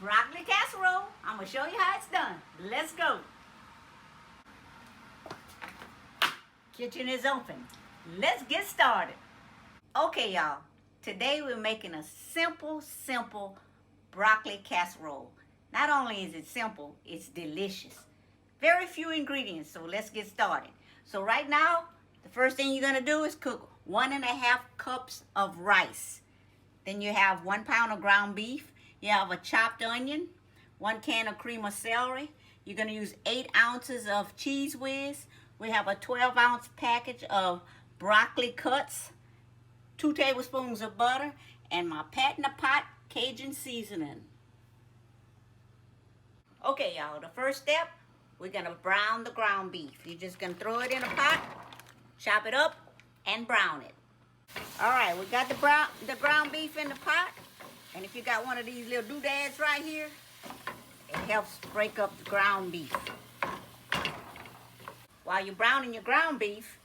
broccoli casserole. I'm going to show you how it's done. Let's go. Kitchen is open. Let's get started. Okay, y'all. Today we're making a simple broccoli casserole. Not only is it simple, it's delicious. Very few ingredients, so let's get started. So right now, the first thing you're going to do is cook 1.5 cups of rice. Then you have 1 pound of ground beef. You have a chopped onion, 1 can of cream of celery. You're going to use 8 ounces of cheese whiz. We have a 12-ounce package of broccoli cuts, 2 tablespoons of butter, and my pat in the pot Cajun seasoning. Okay, y'all, the first step, we're going to brown the ground beef. You're just going to throw it in a pot, chop it up, and brown it. All right, we got the ground beef in the pot. And if you got one of these little doodads right here, it helps break up the ground beef. While you're browning your ground beef,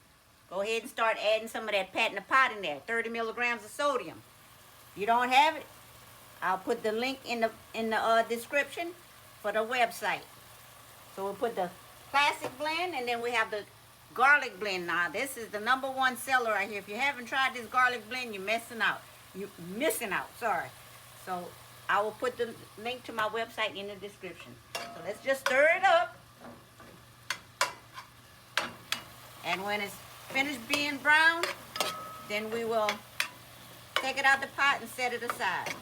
go ahead and start adding some of that pat in the pot in there, 30 milligrams of sodium. If you don't have it, I'll put the link in the description for the website. So we'll put the classic blend, and then we have the garlic blend. Now, this is the #1 seller right here. If you haven't tried this garlic blend, you're missing out. Sorry. So I will put the link to my website in the description. So let's just stir it up. And when it's finished being browned, then we will take it out the pot and set it aside.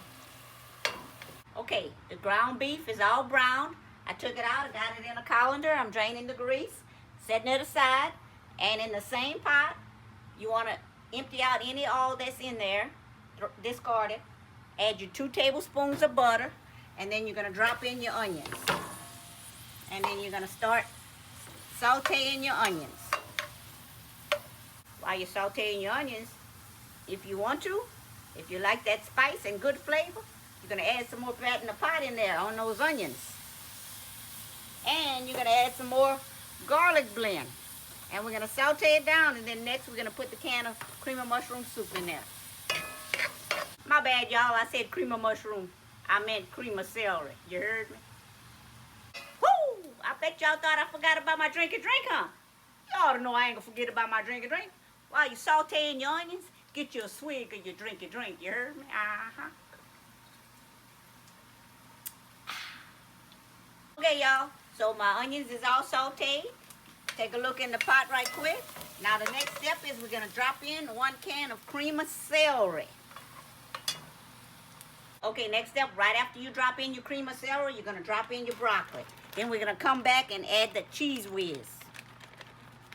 Okay, the ground beef is all browned. I took it out, I got it in a colander. I'm draining the grease, setting it aside. And in the same pot, you want to empty out any oil that's in there, discard it. Add your 2 tablespoons of butter, and then you're going to drop in your onions. And then you're going to start sauteing your onions. While you're sauteing your onions, if you want to, if you like that spice and good flavor, you're going to add some more fat in the pot in there on those onions. And you're going to add some more garlic blend. And we're going to saute it down, and then next we're going to put the can of cream of mushroom soup in there. My bad, y'all. I said cream of mushroom. I meant cream of celery. You heard me? Woo! I bet y'all thought I forgot about my drink, huh? Y'all ought to know I ain't going to forget about my drink. While you sauteing your onions, get you a swig of your drink. You heard me? Uh-huh. Okay, y'all. So my onions is all sauteed. Take a look in the pot right quick. Now the next step is we're going to drop in 1 can of cream of celery. Okay, next step, right after you drop in your cream of celery, you're going to drop in your broccoli. Then we're going to come back and add the cheese whiz.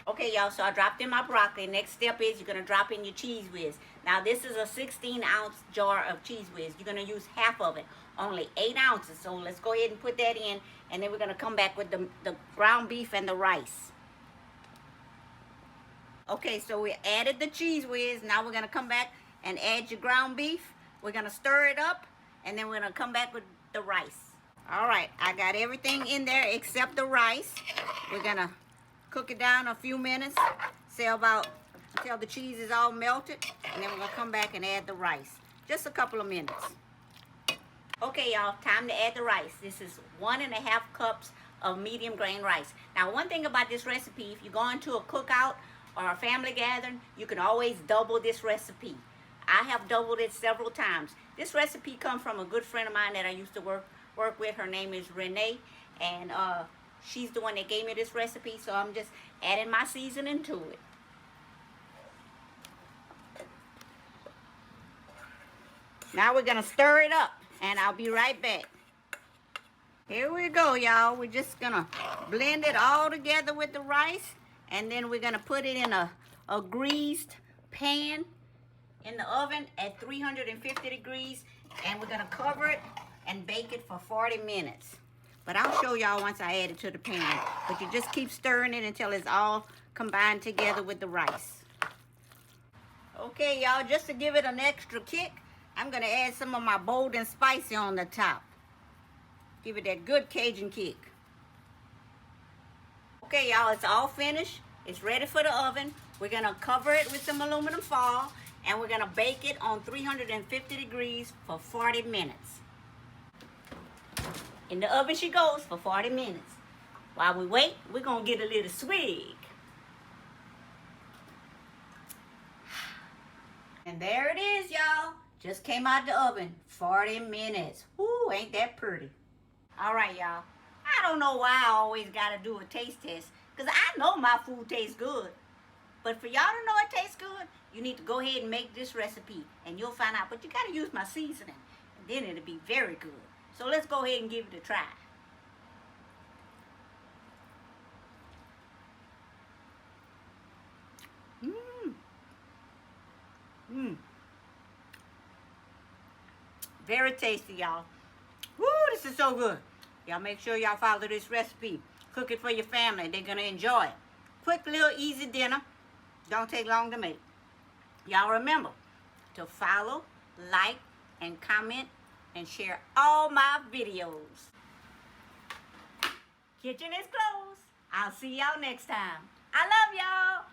Okay, y'all, so I dropped in my broccoli. Next step is you're going to drop in your cheese whiz. Now, this is a 16-ounce jar of cheese whiz. You're going to use half of it, only 8 ounces. So let's go ahead and put that in, and then we're going to come back with the ground beef and the rice. Okay, so we added the cheese whiz. Now we're going to come back and add your ground beef. We're going to stir it up, and then we're going to come back with the rice. All right, I got everything in there except the rice. We're going to cook it down a few minutes, until the cheese is all melted, and then we're going to come back and add the rice. Just a couple of minutes. Okay, y'all, time to add the rice. This is 1.5 cups of medium grain rice. Now, one thing about this recipe, if you're going to a cookout or a family gathering, you can always double this recipe. I have doubled it several times. This recipe comes from a good friend of mine that I used to work with. Her name is Renee, and she's the one that gave me this recipe, so I'm just adding my seasoning to it. Now we're going to stir it up, and I'll be right back. Here we go, y'all. We're just going to blend it all together with the rice, and then we're going to put it in a greased pan in the oven at 350 degrees, and we're going to cover it and bake it for 40 minutes. But I'll show y'all once I add it to the pan. But you just keep stirring it until it's all combined together with the rice. Okay, y'all, just to give it an extra kick, I'm going to add some of my bold and spicy on the top. Give it that good Cajun kick. Okay, y'all, it's all finished. It's ready for the oven. We're going to cover it with some aluminum foil, and we're going to bake it on 350 degrees for 40 minutes. In the oven she goes for 40 minutes. While we wait, we're going to get a little swig. And there it is, y'all. Just came out the oven. 40 minutes. Whoo, ain't that pretty. All right, y'all. I don't know why I always got to do a taste test. Because I know my food tastes good. But for y'all to know it tastes good, you need to go ahead and make this recipe. And you'll find out. But you got to use my seasoning. And then it'll be very good. So let's go ahead and give it a try. Very tasty, y'all. Woo, this is so good. Y'all make sure y'all follow this recipe. Cook it for your family. They're going to enjoy it. Quick, little, easy dinner. Don't take long to make. Y'all remember to follow, like, and comment, and share all my videos. Kitchen is closed. I'll see y'all next time. I love y'all.